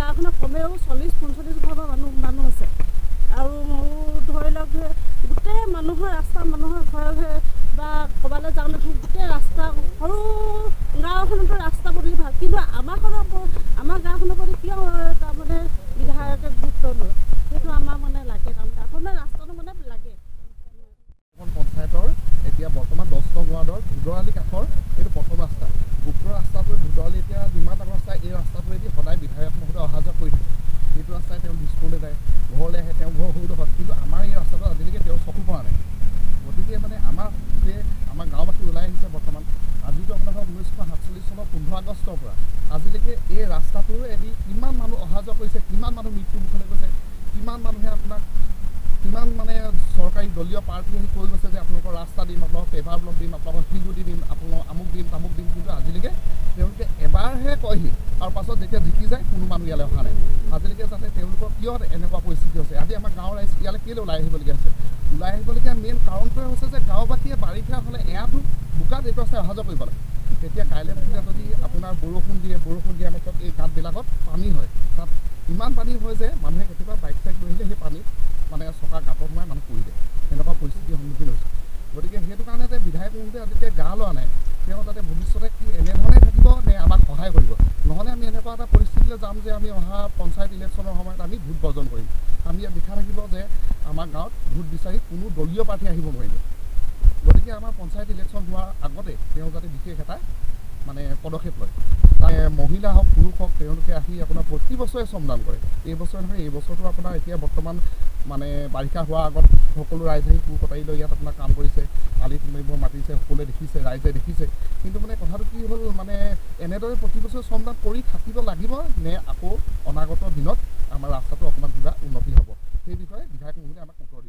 গাঁওখনত কমেও 40-45 ঘৰ মানুহ আছে আৰু ধৰি লওক গোটেই মানুহৰ ৰাস্তা মানুহৰ ঘৰে বা ক'ৰবালৈ যাওঁতে গোটেই ৰাস্তা সৰু গাঁওখনতো ৰাস্তা পদূলি ভাল কিন্তু আমাৰ গাঁওখনৰ প্ৰতি কিয় তাৰমানে বিধায়কে গুৰুত্ব লয় সেইটো আমাৰ মানে লাগে তাৰমানে আপোনাৰ ৰাস্তাটো মানে লাগে পঞ্চায়তৰ এতিয়া বৰ্তমান 10 নং ৱাৰ্ডৰ ভুদৰালি কাঠৰ এইটো প্ৰথম ৰাস্তা উক্ত ৰাস্তাটোৱে ভুদৰালি এতিয়া যিমান ডাঙৰ ৰাস্তা এই ৰাস্তাটোৱেদি সদায় বিধায়ক মহোদয় অহা যোৱা কৰি থাকে এইটো ৰাস্তাই তেওঁ স্কুললৈ যায় ঘৰলৈ আহে তেওঁ ঘৰ সৰুডোখৰত কিন্তু আমাৰ এই ৰাস্তাটো আজিলৈকে তেওঁ চকু পৰা নাই গতিকে মানে আমাৰ গাঁওবাসী ওলাই আহিছে বৰ্তমান আজিতো আপোনাৰ 1947 চনৰ 15 আগষ্টৰ পৰা আজিলৈকে এই ৰাস্তাটোৰ এদি কিমান মানুহ অহা যোৱা কৰিছে কিমান মানুহ মৃত্যুমুখলৈ গৈছে কিমান মানুহে আপোনাক কিমান মানে চৰকাৰী দলীয় পাৰ্টি আহি কৈ গৈছে যে আপোনালোকৰ ৰাস্তা দিম আপোনালোকক পেভাৰ ব্লক দিম আপোনালোকক শিলগুটি দিম আপোনালোকক আমুক দিম তামুক দিম কিন্তু আজিলৈকে তেওঁলোকে এবাৰহে কয়হি আৰু পাছত যেতিয়া জিকি যায় কোনো মানুহ ইয়ালৈ অহা নাই আজিলৈকে যাতে তেওঁলোকৰ কিয় এনেকুৱা পৰিস্থিতি হৈছে আজি আমাৰ গাঁৱৰ ৰাইজ ইয়ালৈ কেলৈ ওলাই আহিবলগীয়া হৈছে ওলাই আহিবলগীয়া মেইন কাৰণটোৱে হৈছে যে গাঁওবাসীয়ে বাৰিষা হ'লে এয়াটো বোকাত এইটো ৰাস্তাই অহা যোৱা কৰিব লাগে তেতিয়া কাইলৈ পৰহিলে যদি আপোনাৰ বৰষুণ দিয়া মাত্ৰক এই গাঁতবিলাকত পানী হয় তাত ইমান পানী হয় যে মানুহে কেতিয়াবা বাইক চাইক লৈ আহিলে সেই পানীত মানে চকা গাঁতত সোমাই মানুহ পৰি যায় এনেকুৱা পৰিস্থিতিৰ সন্মুখীন হৈছে গতিকে সেইটো কাৰণে যে বিধায়ক মহোদয়ে আজিলৈকে গা লোৱা নাই তেওঁ যাতে ভৱিষ্যতে কি এনেধৰণে থাকিব নে আমাক সহায় কৰিব নহ'লে আমি এনেকুৱা এটা পৰিস্থিতিলৈ যাম যে আমি অহা পঞ্চায়ত ইলেকশ্যনৰ সময়ত আমি ভোট বৰ্জন কৰিম আমি ইয়াত লিখা থাকিব যে আমাৰ গাঁৱত ভোট বিচাৰি কোনো দলীয় প্ৰাৰ্থী আহিব নোৱাৰিব গতিকে আমাৰ পঞ্চায়ত ইলেকশ্যন হোৱাৰ আগতে তেওঁ যাতে বিশেষ এটা মানে পদক্ষেপ লয় মহিলা হওক পুৰুষ হওক তেওঁলোকে আহি আপোনাৰ প্ৰতি বছৰে শ্ৰমদান কৰে এই বছৰ নহয় এই বছৰটো আপোনাৰ এতিয়া বৰ্তমান মানে বাৰিষা হোৱাৰ আগত সকলো ৰাইজে আহি কোৰ কটাৰী লৈ ইয়াত আপোনাৰ কাম কৰিছে আলি তুলিবোৰ মাতিছে সকলোৱে দেখিছে ৰাইজে দেখিছে কিন্তু মানে কথাটো কি হ'ল মানে এনেদৰে প্ৰতি বছৰে শ্ৰমদান কৰি থাকিব লাগিব নে আকৌ অনাগত দিনত আমাৰ ৰাস্তাটো অকণমান কিবা উন্নতি হ'ব সেই বিষয়ে বিধায়ক মহোদয়ে আমাক উত্তৰ